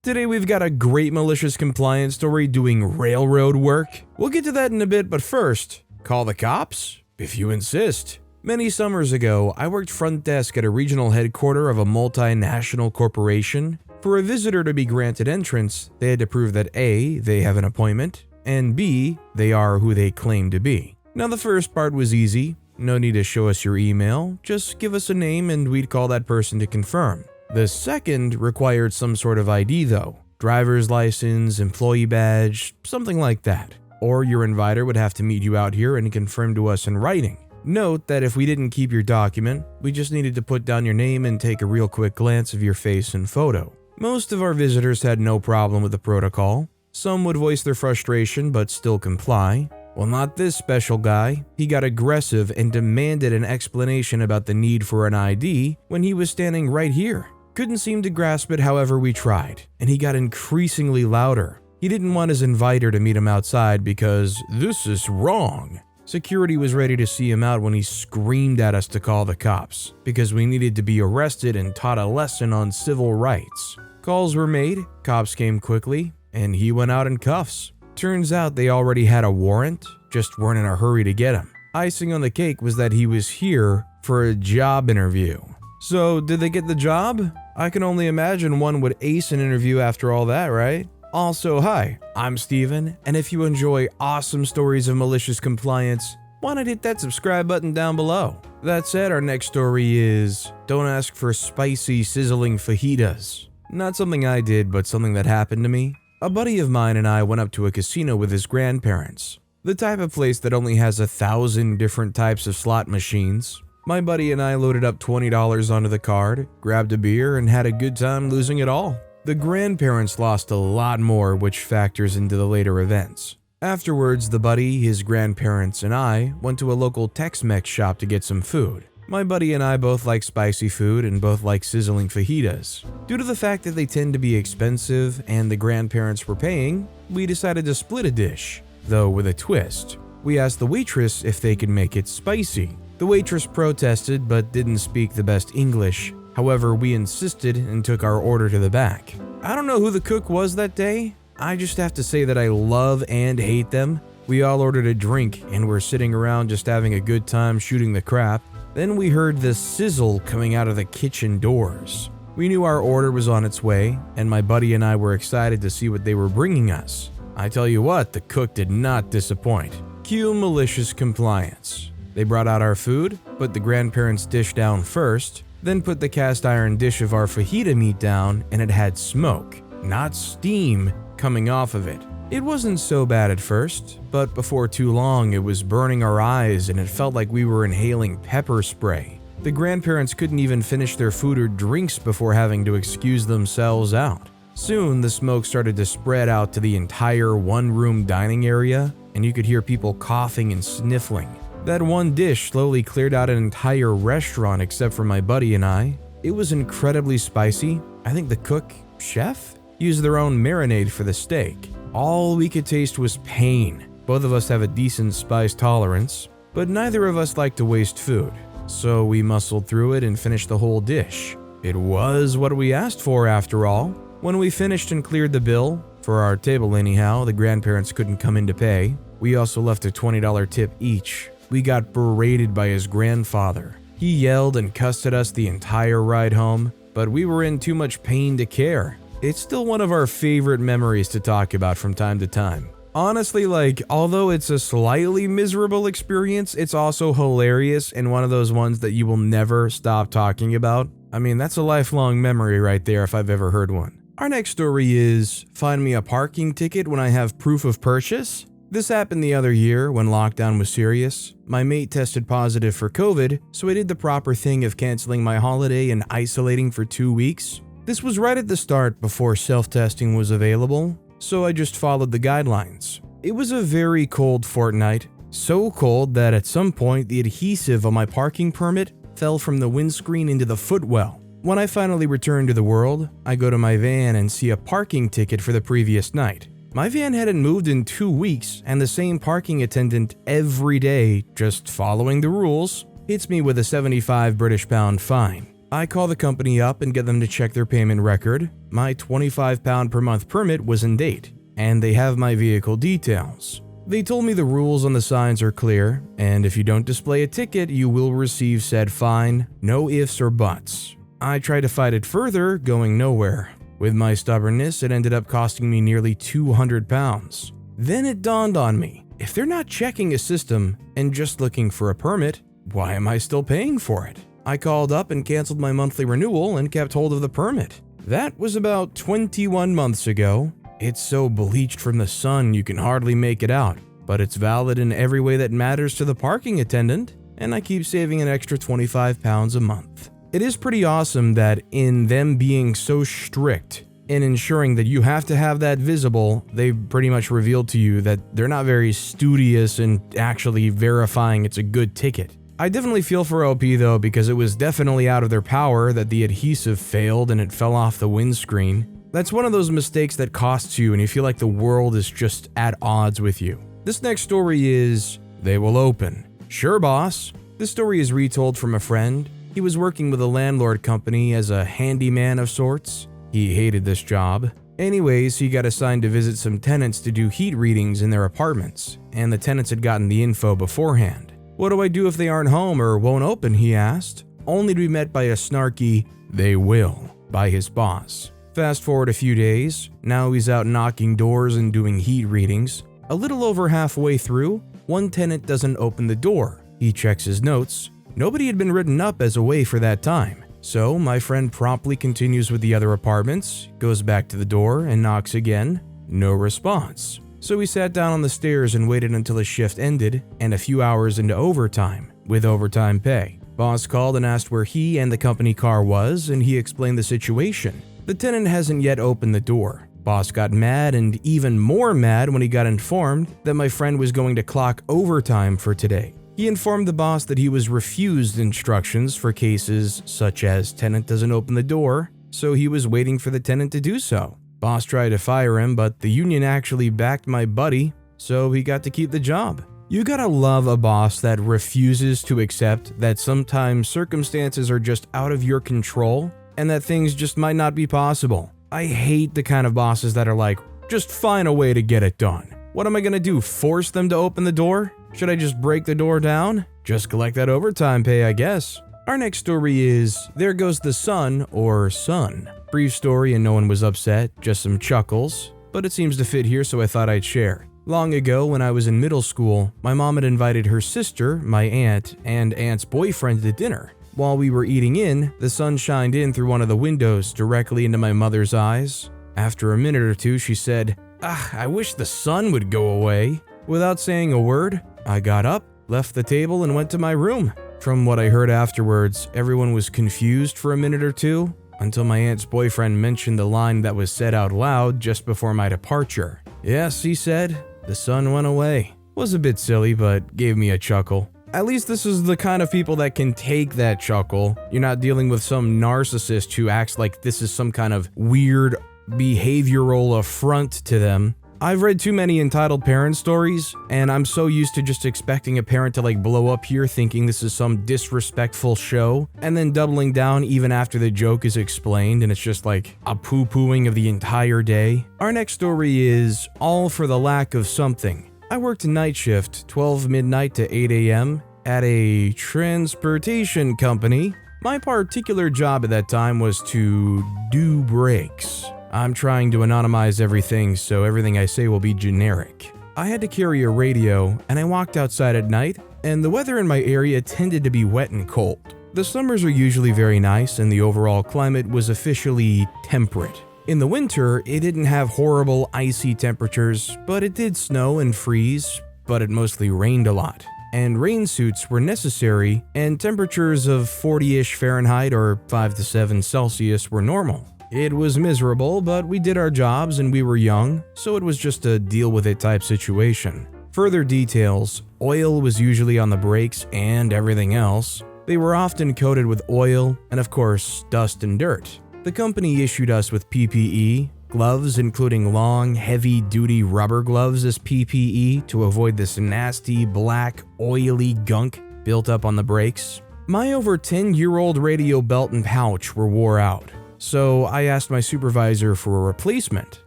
Today we've got a great malicious compliance story doing railroad work. We'll get to that in a bit, but first, call the cops? If you insist. Many summers ago, I worked front desk at a regional headquarters of a multinational corporation. For a visitor to be granted entrance, they had to prove that A, they have an appointment, and B, they are who they claim to be. Now the first part was easy. No need to show us your email, just give us a name and we'd call that person to confirm. The second required some sort of ID though. Driver's license, employee badge, something like that. Or your inviter would have to meet you out here and confirm to us in writing. Note that if we didn't keep your document, we just needed to put down your name and take a real quick glance of your face and photo. Most of our visitors had no problem with the protocol. Some would voice their frustration but still comply. Well, not this special guy. He got aggressive and demanded an explanation about the need for an ID when he was standing right here. Couldn't seem to grasp it however we tried, and he got increasingly louder. He didn't want his inviter to meet him outside because this is wrong. Security was ready to see him out when he screamed at us to call the cops because we needed to be arrested and taught a lesson on civil rights. Calls were made, cops came quickly, and he went out in cuffs. Turns out they already had a warrant, just weren't in a hurry to get him. Icing on the cake was that he was here for a job interview. So, did they get the job? I can only imagine one would ace an interview after all that, right? Also, hi, I'm Steven, and if you enjoy awesome stories of malicious compliance, why not hit that subscribe button down below? That said, our next story is, don't ask for spicy, sizzling fajitas. Not something I did, but something that happened to me. A buddy of mine and I went up to a casino with his grandparents. The type of place that only has 1,000 different types of slot machines. My buddy and I loaded up $20 onto the card, grabbed a beer, and had a good time losing it all. The grandparents lost a lot more, which factors into the later events. Afterwards, the buddy, his grandparents, and I went to a local Tex-Mex shop to get some food. My buddy and I both like spicy food and both like sizzling fajitas. Due to the fact that they tend to be expensive and the grandparents were paying, we decided to split a dish, though with a twist. We asked the waitress if they could make it spicy. The waitress protested but didn't speak the best English. However, we insisted and took our order to the back. I don't know who the cook was that day. I just have to say that I love and hate them. We all ordered a drink and were sitting around just having a good time shooting the crap. Then we heard the sizzle coming out of the kitchen doors. We knew our order was on its way, and my buddy and I were excited to see what they were bringing us. I tell you what, the cook did not disappoint. Cue malicious compliance. They brought out our food, put the grandparents' dish down first, then put the cast iron dish of our fajita meat down, and it had smoke, not steam, coming off of it. It wasn't so bad at first, but before too long it was burning our eyes and it felt like we were inhaling pepper spray. The grandparents couldn't even finish their food or drinks before having to excuse themselves out. Soon the smoke started to spread out to the entire one-room dining area, and you could hear people coughing and sniffling. That one dish slowly cleared out an entire restaurant except for my buddy and I. It was incredibly spicy. I think the cook, chef, used their own marinade for the steak. All we could taste was pain. Both of us have a decent spice tolerance, but neither of us like to waste food. So we muscled through it and finished the whole dish. It was what we asked for after all. When we finished and cleared the bill, for our table anyhow, the grandparents couldn't come in to pay. We also left a $20 tip each. We got berated by his grandfather. He yelled and cussed at us the entire ride home, but we were in too much pain to care. It's still one of our favorite memories to talk about from time to time. Honestly, although it's a slightly miserable experience, it's also hilarious and one of those ones that you will never stop talking about. I mean, that's a lifelong memory right there if I've ever heard one. Our next story is, find me a parking ticket when I have proof of purchase. This happened the other year when lockdown was serious. My mate tested positive for COVID, so I did the proper thing of canceling my holiday and isolating for 2 weeks. This was right at the start before self-testing was available, so I just followed the guidelines. It was a very cold fortnight, so cold that at some point the adhesive on my parking permit fell from the windscreen into the footwell. When I finally return to the world, I go to my van and see a parking ticket for the previous night. My van hadn't moved in 2 weeks, and the same parking attendant every day, just following the rules, hits me with a 75 British pound fine. I call the company up and get them to check their payment record. my 25 pound per month permit was in date, and they have my vehicle details. They told me the rules on the signs are clear, and if you don't display a ticket, you will receive said fine, no ifs or buts. I tried to fight it further, going nowhere. With my stubbornness, it ended up costing me nearly 200 pounds. Then it dawned on me, if they're not checking a system and just looking for a permit, why am I still paying for it? I called up and canceled my monthly renewal and kept hold of the permit. That was about 21 months ago. It's so bleached from the sun you can hardly make it out, but it's valid in every way that matters to the parking attendant, and I keep saving an extra 25 pounds a month. It is pretty awesome that in them being so strict in ensuring that you have to have that visible, they pretty much revealed to you that they're not very studious in actually verifying it's a good ticket. I definitely feel for OP though, because it was definitely out of their power that the adhesive failed and it fell off the windscreen. That's one of those mistakes that costs you and you feel like the world is just at odds with you. This next story is, they will open. Sure, boss. This story is retold from a friend. He was working with a landlord company as a handyman of sorts. He hated this job. Anyways, he got assigned to visit some tenants to do heat readings in their apartments, and the tenants had gotten the info beforehand. What do I do if they aren't home or won't open, he asked, only to be met by a snarky, they will, by his boss. Fast forward a few days, now he's out knocking doors and doing heat readings. A little over halfway through, one tenant doesn't open the door. He checks his notes. Nobody had been written up as away for that time. So my friend promptly continues with the other apartments, goes back to the door and knocks again. No response. So he sat down on the stairs and waited until his shift ended and a few hours into overtime, with overtime pay. Boss called and asked where he and the company car was, and he explained the situation. The tenant hasn't yet opened the door. Boss got mad and even more mad when he got informed that my friend was going to clock overtime for today. He informed the boss that he was refused instructions for cases such as tenant doesn't open the door, so he was waiting for the tenant to do so. Boss tried to fire him, but the union actually backed my buddy, so he got to keep the job. You gotta love a boss that refuses to accept that sometimes circumstances are just out of your control and that things just might not be possible. I hate the kind of bosses that are like, just find a way to get it done. What am I gonna do, force them to open the door? Should I just break the door down? Just collect that overtime pay, I guess. Our next story is, there goes the sun, or sun. Brief story and no one was upset, just some chuckles, but it seems to fit here so I thought I'd share. Long ago when I was in middle school, my mom had invited her sister, my aunt, and aunt's boyfriend to dinner. While we were eating in, the sun shined in through one of the windows directly into my mother's eyes. After a minute or two, she said, I wish the sun would go away. Without saying a word, I got up, left the table, and went to my room. From what I heard afterwards, everyone was confused for a minute or two, until my aunt's boyfriend mentioned the line that was said out loud just before my departure. Yes, he said, the sun went away. Was a bit silly, but gave me a chuckle. At least this is the kind of people that can take that chuckle. You're not dealing with some narcissist who acts like this is some kind of weird behavioral affront to them. I've read too many entitled parent stories, and I'm so used to just expecting a parent to blow up here thinking this is some disrespectful show, and then doubling down even after the joke is explained and it's just like a poo-pooing of the entire day. Our next story is all for the lack of something. I worked night shift, 12 midnight to 8 a.m. at a transportation company. My particular job at that time was to do brakes. I'm trying to anonymize everything, so everything I say will be generic. I had to carry a radio, and I walked outside at night, and the weather in my area tended to be wet and cold. The summers are usually very nice, and the overall climate was officially temperate. In the winter, it didn't have horrible icy temperatures, but it did snow and freeze, but it mostly rained a lot. And rain suits were necessary, and temperatures of 40-ish Fahrenheit or 5 to 7 Celsius were normal. It was miserable, but we did our jobs and we were young, so it was just a deal with it type situation. Further details, oil was usually on the brakes and everything else. They were often coated with oil and of course, dust and dirt. The company issued us with PPE, gloves including long, heavy-duty rubber gloves as PPE to avoid this nasty, black, oily gunk built up on the brakes. My over 10-year-old radio belt and pouch were wore out. so I asked my supervisor for a replacement.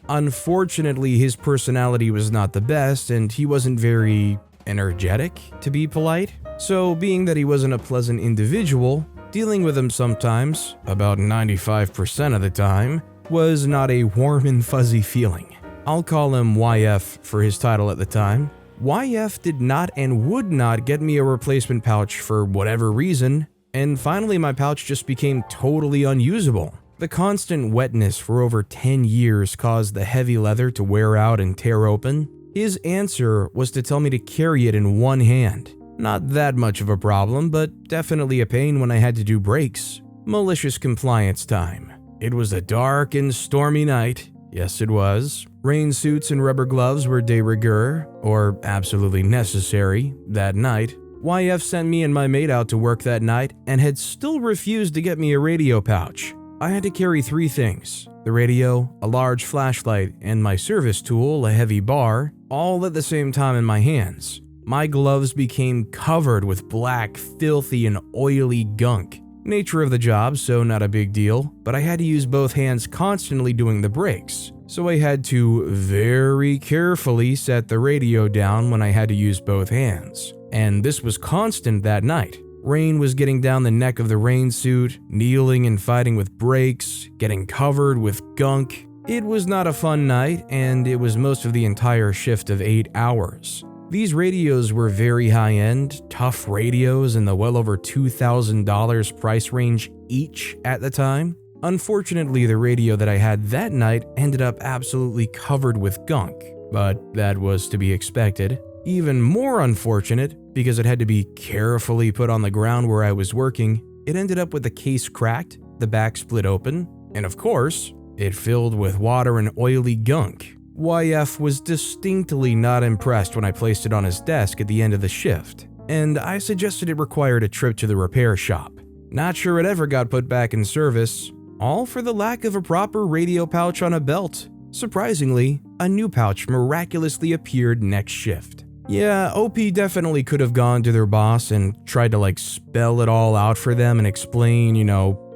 Unfortunately, his personality was not the best and he wasn't very energetic, to be polite. So being that he wasn't a pleasant individual, dealing with him sometimes, about 95% of the time, was not a warm and fuzzy feeling. I'll call him YF for his title at the time. YF did not and would not get me a replacement pouch for whatever reason, and finally my pouch just became totally unusable. The constant wetness for over 10 years caused the heavy leather to wear out and tear open. His answer was to tell me to carry it in one hand. Not that much of a problem, but definitely a pain when I had to do breaks. Malicious compliance time. It was a dark and stormy night. Yes, it was. Rain suits and rubber gloves were de rigueur, or absolutely necessary, that night. YF sent me and my mate out to work that night and had still refused to get me a radio pouch. I had to carry 3 things: the radio, a large flashlight, and my service tool, a heavy bar, all at the same time in my hands. My gloves became covered with black, filthy, and oily gunk. Nature of the job, so not a big deal, but I had to use both hands constantly doing the breaks, so I had to very carefully set the radio down when I had to use both hands. And this was constant that night. Rain was getting down the neck of the rain suit, kneeling and fighting with breaks, getting covered with gunk. It was not a fun night, and it was most of the entire shift of 8 hours. These radios were very high-end, tough radios in the well over $2,000 price range each at the time. Unfortunately, the radio that I had that night ended up absolutely covered with gunk, but that was to be expected. Even more unfortunate, because it had to be carefully put on the ground where I was working, it ended up with the case cracked, the back split open, and of course, it filled with water and oily gunk. YF was distinctly not impressed when I placed it on his desk at the end of the shift, and I suggested it required a trip to the repair shop. Not sure it ever got put back in service, all for the lack of a proper radio pouch on a belt. Surprisingly, a new pouch miraculously appeared next shift. Yeah, OP definitely could have gone to their boss and tried to spell it all out for them and explain,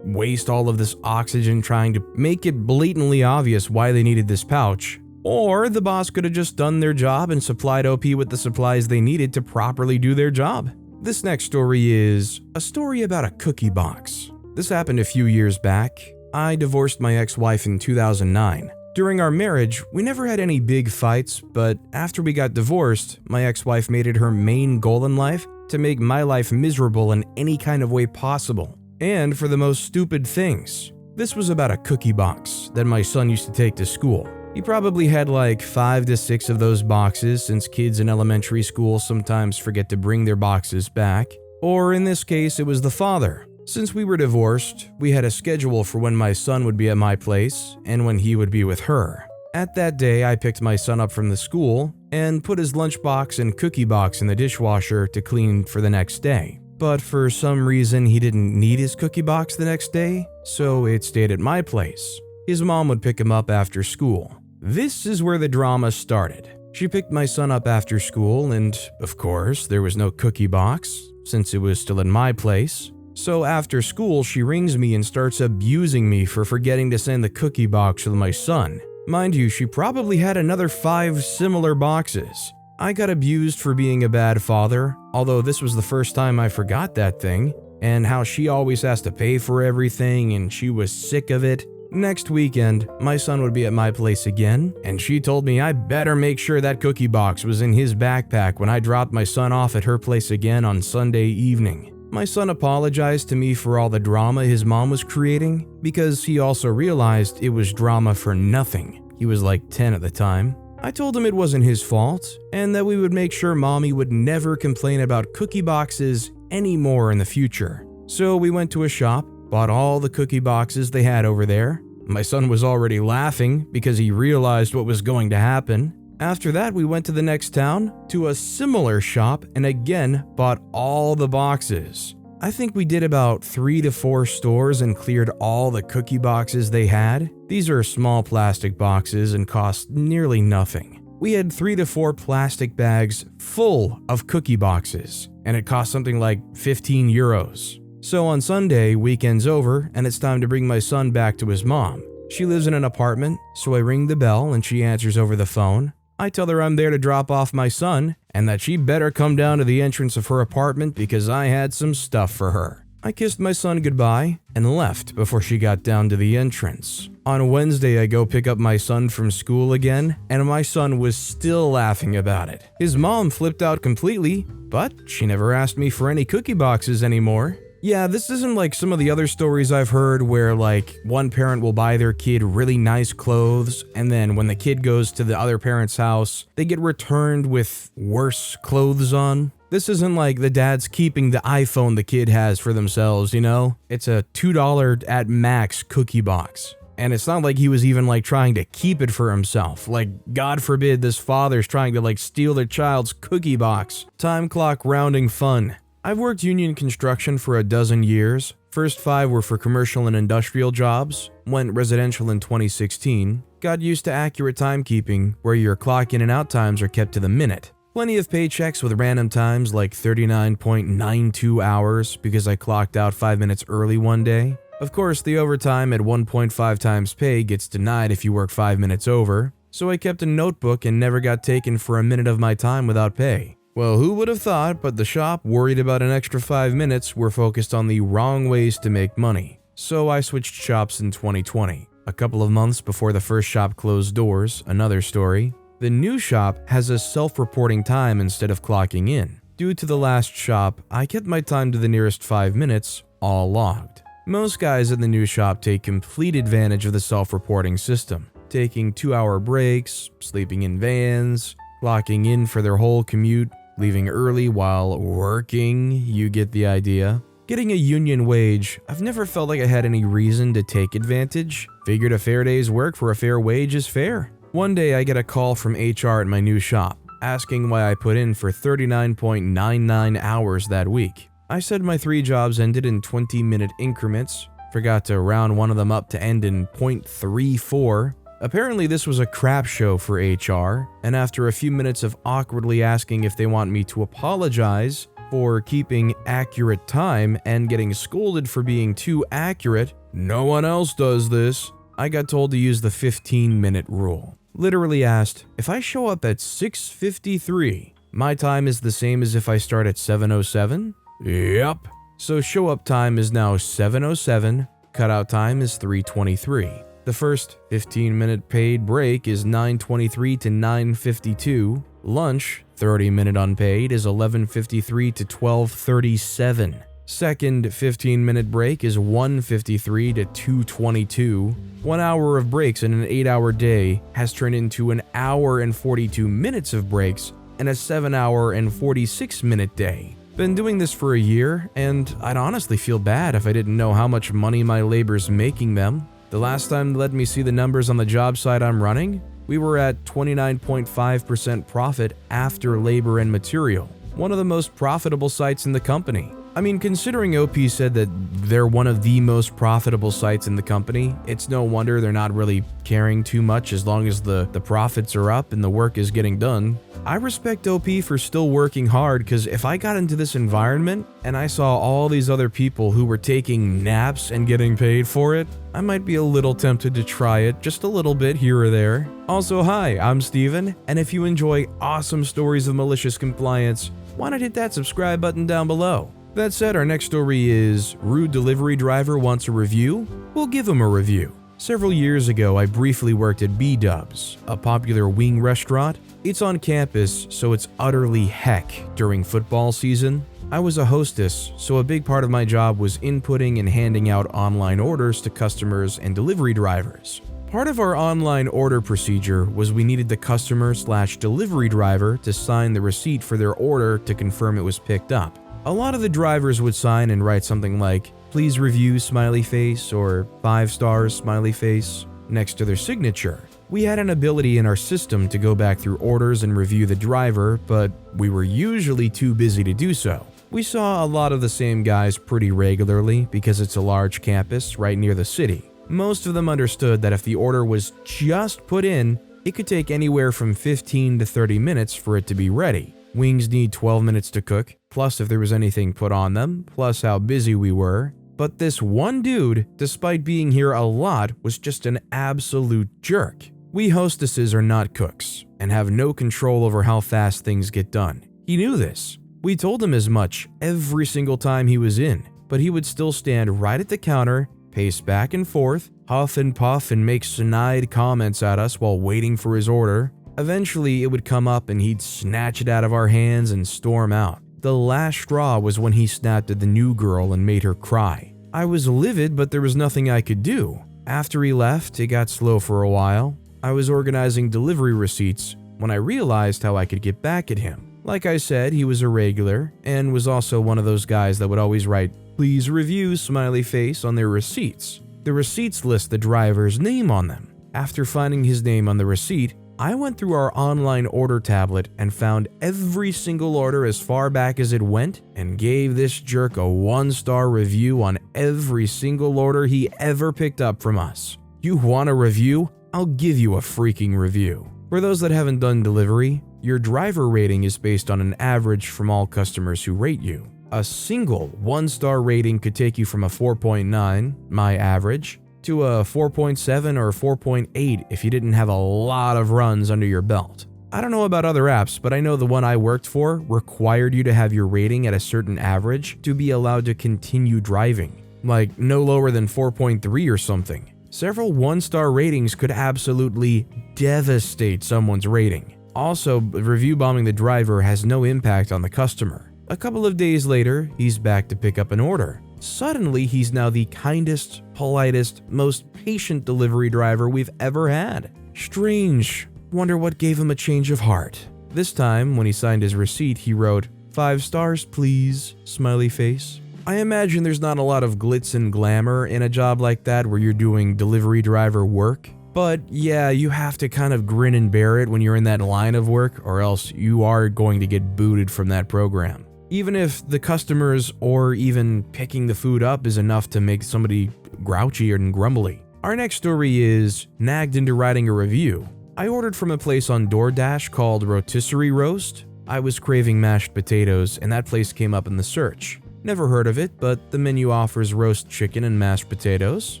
waste all of this oxygen trying to make it blatantly obvious why they needed this pouch. Or the boss could have just done their job and supplied OP with the supplies they needed to properly do their job. This next story is a story about a cookie box. This happened a few years back. I divorced my ex-wife in 2009. During our marriage, we never had any big fights, but after we got divorced, my ex-wife made it her main goal in life to make my life miserable in any kind of way possible, and for the most stupid things. This was about a cookie box that my son used to take to school. He probably had 5 to 6 of those boxes, since kids in elementary school sometimes forget to bring their boxes back. Or in this case, it was the father. Since we were divorced, we had a schedule for when my son would be at my place and when he would be with her. At that day, I picked my son up from the school and put his lunchbox and cookie box in the dishwasher to clean for the next day. But for some reason, he didn't need his cookie box the next day, so it stayed at my place. His mom would pick him up after school. This is where the drama started. She picked my son up after school, and of course, there was no cookie box, since it was still in my place. So after school, she rings me and starts abusing me for forgetting to send the cookie box with my son. Mind you, she probably had another 5 similar boxes. I got abused for being a bad father, although this was the first time I forgot that thing, and how she always has to pay for everything and she was sick of it. Next weekend, my son would be at my place again, and she told me I better make sure that cookie box was in his backpack when I dropped my son off at her place again on Sunday evening. My son apologized to me for all the drama his mom was creating, because he also realized it was drama for nothing. He was 10 at the time. I told him it wasn't his fault, and that we would make sure mommy would never complain about cookie boxes anymore in the future. So we went to a shop, bought all the cookie boxes they had over there. My son was already laughing because he realized what was going to happen. After that, we went to the next town, to a similar shop, and again bought all the boxes. I think we did about 3 to 4 stores and cleared all the cookie boxes they had. These are small plastic boxes and cost nearly nothing. We had 3 to 4 plastic bags full of cookie boxes, and it cost something like 15 euros. So on Sunday, weekend's over, and it's time to bring my son back to his mom. She lives in an apartment, so I ring the bell and she answers over the phone. I tell her I'm there to drop off my son, and that she better come down to the entrance of her apartment because I had some stuff for her. I kissed my son goodbye and left before she got down to the entrance. On Wednesday, I go pick up my son from school again, and my son was still laughing about it. His mom flipped out completely, but she never asked me for any cookie boxes anymore. Yeah, this isn't like some of the other stories I've heard where like one parent will buy their kid really nice clothes, and then when the kid goes to the other parent's house, they get returned with worse clothes on. This isn't like the dad's keeping the iPhone the kid has for themselves, you know? It's a $2 at max cookie box. And it's not like he was even like trying to keep it for himself. Like, God forbid this father's trying to like steal their child's cookie box. Time clock rounding fun. I've worked union construction for 12 years. First 5 were for commercial and industrial jobs. Went residential in 2016. Got used to accurate timekeeping, where your clock in and out times are kept to the minute. Plenty of paychecks with random times like 39.92 hours because I clocked out 5 minutes early one day. Of course, the overtime at 1.5 times pay gets denied if you work 5 minutes over, so I kept a notebook and never got taken for a minute of my time without pay. Well, who would have thought, but the shop, worried about an extra 5 minutes, were focused on the wrong ways to make money. So I switched shops in 2020. A couple of months before the first shop closed doors, another story. The new shop has a self-reporting time instead of clocking in. Due to the last shop, I kept my time to the nearest 5 minutes, all logged. Most guys in the new shop take complete advantage of the self-reporting system, taking 2-hour breaks, sleeping in vans, clocking in for their whole commute, leaving early while working, you get the idea. Getting a union wage, I've never felt like I had any reason to take advantage. Figured a fair day's work for a fair wage is fair. One day I get a call from HR at my new shop, asking why I put in for 39.99 hours that week. I said my 3 jobs ended in 20-minute increments, forgot to round one of them up to end in .34. Apparently this was a crap show for HR, and after a few minutes of awkwardly asking if they want me to apologize for keeping accurate time and getting scolded for being too accurate, no one else does this, I got told to use the 15-minute rule. Literally asked, if I show up at 6:53, my time is the same as if I start at 7:07? Yep. So show up time is now 7:07, cutout time is 3:23. The first 15-minute paid break is 9:23 to 9:52. Lunch, 30-minute unpaid, is 11:53 to 12:37. Second 15-minute break is 1:53 to 2:22. 1 hour of breaks in an 8-hour day has turned into an hour and 42 minutes of breaks and a 7-hour and 46-minute day. Been doing this for a year, and I'd honestly feel bad if I didn't know how much money my labor's making them. The last time they let me see the numbers on the job site I'm running, we were at 29.5% profit after labor and material. One of the most profitable sites in the company. I mean, considering OP said that they're one of the most profitable sites in the company, it's no wonder they're not really caring too much as long as the profits are up and the work is getting done. I respect OP for still working hard, because if I got into this environment and I saw all these other people who were taking naps and getting paid for it, I might be a little tempted to try it just a little bit here or there. Also, hi, I'm Steven, and if you enjoy awesome stories of malicious compliance, why not hit that subscribe button down below? That said, our next story is Rude Delivery Driver Wants a Review? We'll give him a review. Several years ago, I briefly worked at B-Dubs, a popular wing restaurant. It's on campus, so it's utterly heck during football season. I was a hostess, so a big part of my job was inputting and handing out online orders to customers and delivery drivers. Part of our online order procedure was we needed the customer/delivery driver to sign the receipt for their order to confirm it was picked up. A lot of the drivers would sign and write something like, "Please review," smiley face, or 5 stars, smiley face, next to their signature. We had an ability in our system to go back through orders and review the driver, but we were usually too busy to do so. We saw a lot of the same guys pretty regularly because it's a large campus right near the city. Most of them understood that if the order was just put in, it could take anywhere from 15 to 30 minutes for it to be ready. Wings need 12 minutes to cook, plus if there was anything put on them, plus how busy we were. But this one dude, despite being here a lot, was just an absolute jerk. We hostesses are not cooks, and have no control over how fast things get done. He knew this. We told him as much every single time he was in, but he would still stand right at the counter, pace back and forth, huff and puff and make snide comments at us while waiting for his order. Eventually, it would come up and he'd snatch it out of our hands and storm out. The last straw was when he snapped at the new girl and made her cry. I was livid, but there was nothing I could do. After he left, it got slow for a while. I was organizing delivery receipts when I realized how I could get back at him. Like I said, he was a regular and was also one of those guys that would always write, "Please review," smiley face on their receipts. The receipts list the driver's name on them. After finding his name on the receipt, I went through our online order tablet and found every single order as far back as it went and gave this jerk a 1-star review on every single order he ever picked up from us. You want a review? I'll give you a freaking review. For those that haven't done delivery, your driver rating is based on an average from all customers who rate you. A single 1-star rating could take you from a 4.9, my average, to a 4.7 or 4.8 if you didn't have a lot of runs under your belt. I don't know about other apps, but I know the one I worked for required you to have your rating at a certain average to be allowed to continue driving, like no lower than 4.3 or something. Several 1-star ratings could absolutely devastate someone's rating. Also, review bombing the driver has no impact on the customer. A couple of days later, he's back to pick up an order. Suddenly, he's now the kindest, politest, most patient delivery driver we've ever had. Strange. Wonder what gave him a change of heart. This time, when he signed his receipt, he wrote, "5 stars, please," smiley face. I imagine there's not a lot of glitz and glamour in a job like that where you're doing delivery driver work. But yeah, you have to kind of grin and bear it when you're in that line of work, or else you are going to get booted from that program. Even if the customers or even picking the food up is enough to make somebody grouchy and grumbly. Our next story is nagged into writing a review. I ordered from a place on DoorDash called Rotisserie Roast. I was craving mashed potatoes and that place came up in the search. Never heard of it, but the menu offers roast chicken and mashed potatoes.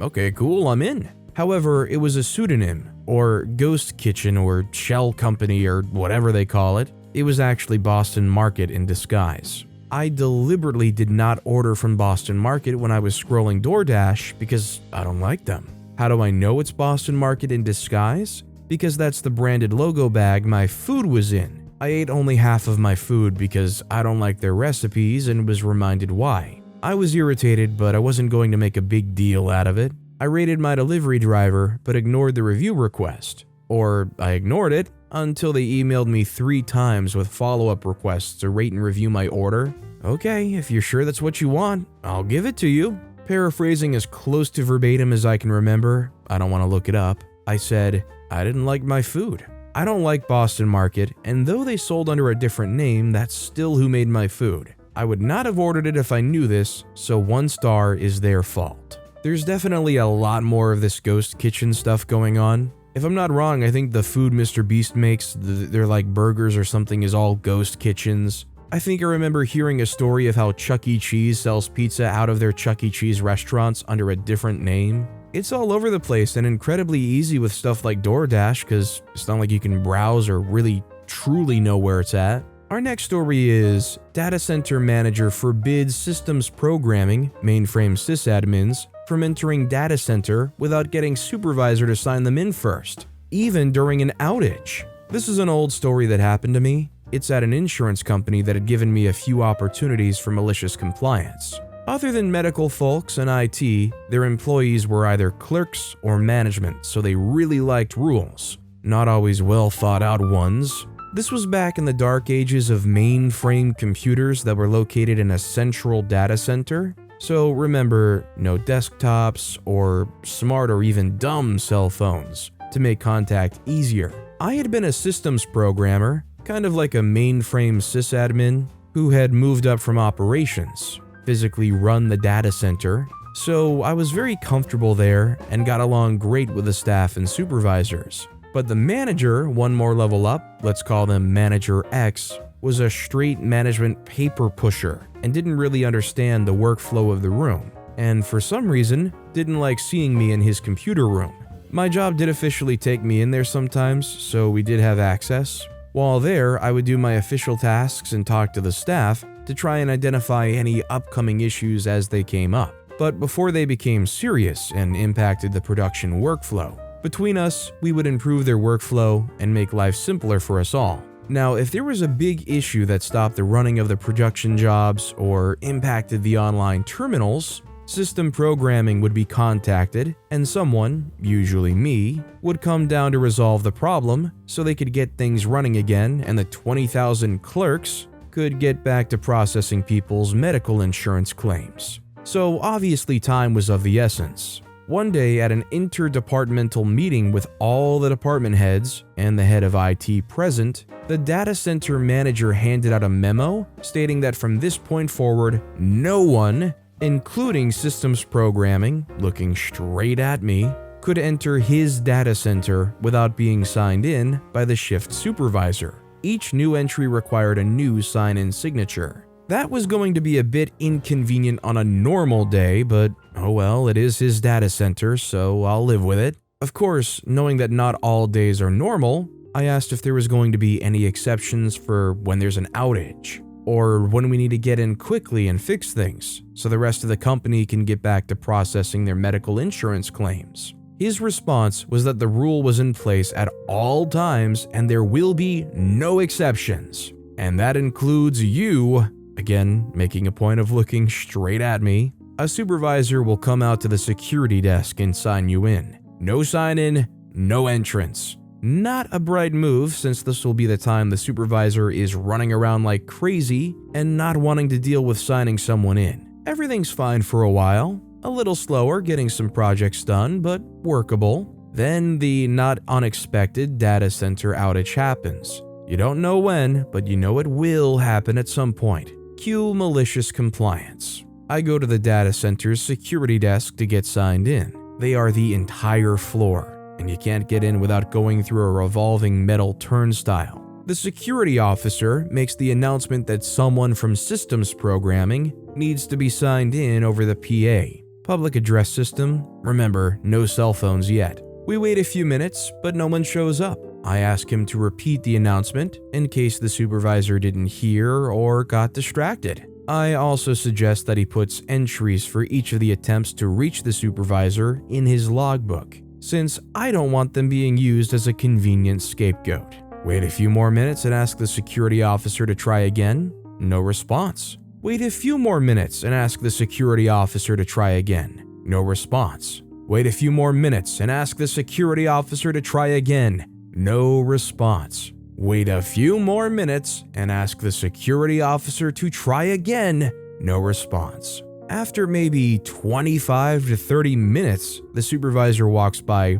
Okay, cool, I'm in. However, it was a pseudonym, or ghost kitchen or shell company or whatever they call it. It was actually Boston Market in disguise. I deliberately did not order from Boston Market when I was scrolling DoorDash because I don't like them. How do I know it's Boston Market in disguise? Because that's the branded logo bag my food was in. I ate only half of my food because I don't like their recipes and was reminded why. I was irritated, but I wasn't going to make a big deal out of it. I rated my delivery driver, but ignored the review request. Or I ignored it until they emailed me 3 times with follow-up requests to rate and review my order. Okay, if you're sure that's what you want, I'll give it to you. Paraphrasing as close to verbatim as I can remember, I don't want to look it up, I said, I didn't like my food. I don't like Boston Market, and though they sold under a different name, that's still who made my food. I would not have ordered it if I knew this, so 1 star is their fault. There's definitely a lot more of this ghost kitchen stuff going on. If I'm not wrong, I think the food Mr. Beast makes, they're like burgers or something, is all ghost kitchens. I think I remember hearing a story of how Chuck E. Cheese sells pizza out of their Chuck E. Cheese restaurants under a different name. It's all over the place and incredibly easy with stuff like DoorDash because it's not like you can browse or really truly know where it's at. Our next story is Data Center Manager forbids systems programming, Mainframe SysAdmins, from entering data center without getting supervisor to sign them in first, even during an outage. This is an old story that happened to me. It's at an insurance company that had given me a few opportunities for malicious compliance. Other than medical folks and IT, their employees were either clerks or management, so they really liked rules. Not always well thought out ones. This was back in the dark ages of mainframe computers that were located in a central data center. So remember, no desktops or smart or even dumb cell phones to make contact easier. I had been a systems programmer, kind of like a mainframe sysadmin, who had moved up from operations, physically run the data center, so I was very comfortable there and got along great with the staff and supervisors. But the manager, one more level up, let's call them Manager X, was a straight management paper pusher and didn't really understand the workflow of the room, and for some reason, didn't like seeing me in his computer room. My job did officially take me in there sometimes, so we did have access. While there, I would do my official tasks and talk to the staff to try and identify any upcoming issues as they came up. But before they became serious and impacted the production workflow, between us, we would improve their workflow and make life simpler for us all. Now, if there was a big issue that stopped the running of the production jobs or impacted the online terminals, system programming would be contacted, and someone, usually me, would come down to resolve the problem so they could get things running again and the 20,000 clerks could get back to processing people's medical insurance claims. So obviously time was of the essence. One day at an interdepartmental meeting with all the department heads and the head of IT present, the data center manager handed out a memo stating that from this point forward, no one, including systems programming, looking straight at me, could enter his data center without being signed in by the shift supervisor. Each new entry required a new sign-in signature. That was going to be a bit inconvenient on a normal day, but oh well, it is his data center, so I'll live with it. Of course, knowing that not all days are normal, I asked if there was going to be any exceptions for when there's an outage, or when we need to get in quickly and fix things, so the rest of the company can get back to processing their medical insurance claims. His response was that the rule was in place at all times and there will be no exceptions. And that includes you, again making a point of looking straight at me. A supervisor will come out to the security desk and sign you in. No sign-in, no entrance. Not a bright move, since this will be the time the supervisor is running around like crazy and not wanting to deal with signing someone in. Everything's fine for a while, a little slower getting some projects done, but workable. Then the not unexpected data center outage happens. You don't know when, but you know it will happen at some point. Cue malicious compliance. I go to the data center's security desk to get signed in. They are the entire floor, and you can't get in without going through a revolving metal turnstile. The security officer makes the announcement that someone from systems programming needs to be signed in over the PA. Public address system, remember, no cell phones yet. We wait a few minutes, but no one shows up. I ask him to repeat the announcement in case the supervisor didn't hear or got distracted. I also suggest that he puts entries for each of the attempts to reach the supervisor in his logbook, since I don't want them being used as a convenient scapegoat. Wait a few more minutes and ask the security officer to try again. No response. Wait a few more minutes and ask the security officer to try again. No response. Wait a few more minutes and ask the security officer to try again. No response. Wait a few more minutes and ask the security officer to try again. No response. After maybe 25 to 30 minutes, the supervisor walks by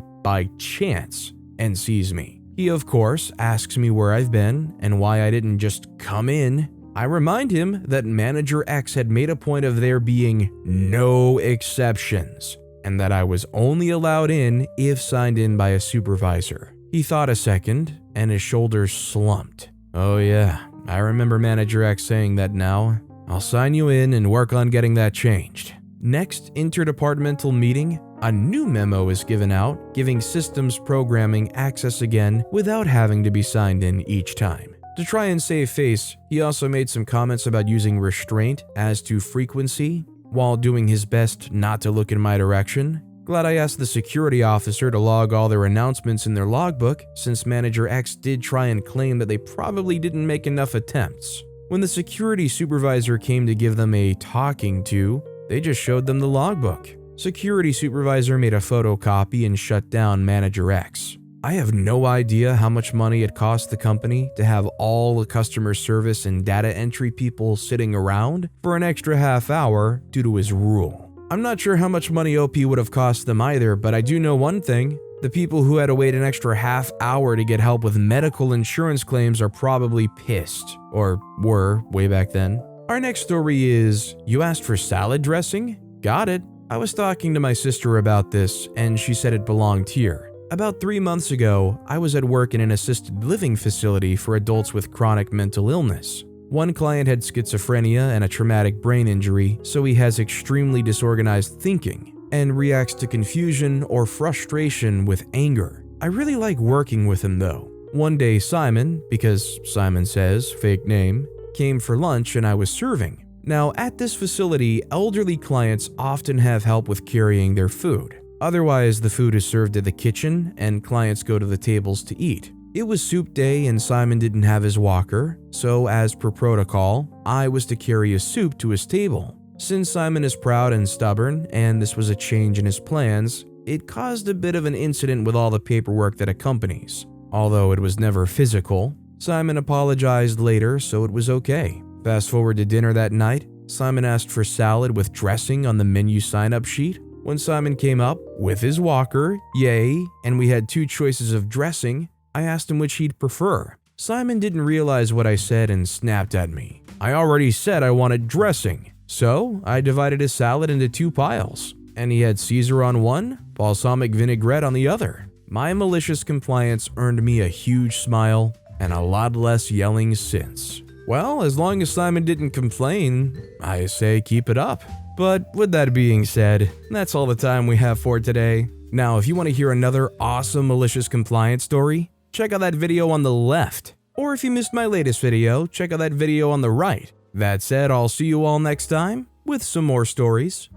chance and sees me. He, of course, asks me where I've been and why I didn't just come in. I remind him that Manager X had made a point of there being no exceptions, and that I was only allowed in if signed in by a supervisor. He thought a second, and his shoulders slumped. Oh yeah, I remember Manager X saying that now. I'll sign you in and work on getting that changed. Next interdepartmental meeting, a new memo is given out, giving systems programming access again without having to be signed in each time. To try and save face, he also made some comments about using restraint as to frequency, while doing his best not to look in my direction. Glad I asked the security officer to log all their announcements in their logbook, since Manager X did try and claim that they probably didn't make enough attempts. When the security supervisor came to give them a talking to, they just showed them the logbook. Security supervisor made a photocopy and shut down Manager X. I have no idea how much money it cost the company to have all the customer service and data entry people sitting around for an extra half hour due to his rule. I'm not sure how much money OP would have cost them either, but I do know one thing. The people who had to wait an extra half hour to get help with medical insurance claims are probably pissed, or were way back then. Our next story is, you asked for salad dressing? Got it. I was talking to my sister about this, and she said it belonged here. About 3 months ago, I was at work in an assisted living facility for adults with chronic mental illness. One client had schizophrenia and a traumatic brain injury, so he has extremely disorganized thinking and reacts to confusion or frustration with anger. I really like working with him though. One day Simon, because Simon Says, fake name, came for lunch and I was serving. Now at this facility, elderly clients often have help with carrying their food. Otherwise, the food is served at the kitchen and clients go to the tables to eat. It was soup day and Simon didn't have his walker, so as per protocol, I was to carry his soup to his table. Since Simon is proud and stubborn, and this was a change in his plans, it caused a bit of an incident with all the paperwork that accompanies. Although it was never physical, Simon apologized later, so it was okay. Fast forward to dinner that night, Simon asked for salad with dressing on the menu sign-up sheet. When Simon came up with his walker, yay, and we had 2 choices of dressing, I asked him which he'd prefer. Simon didn't realize what I said and snapped at me. I already said I wanted dressing. So I divided his salad into 2 piles, and he had Caesar on one, balsamic vinaigrette on the other. My malicious compliance earned me a huge smile and a lot less yelling since. Well, as long as Simon didn't complain, I say keep it up. But with that being said, that's all the time we have for today. Now, if you want to hear another awesome malicious compliance story, check out that video on the left. Or if you missed my latest video, check out that video on the right. That said, I'll see you all next time with some more stories.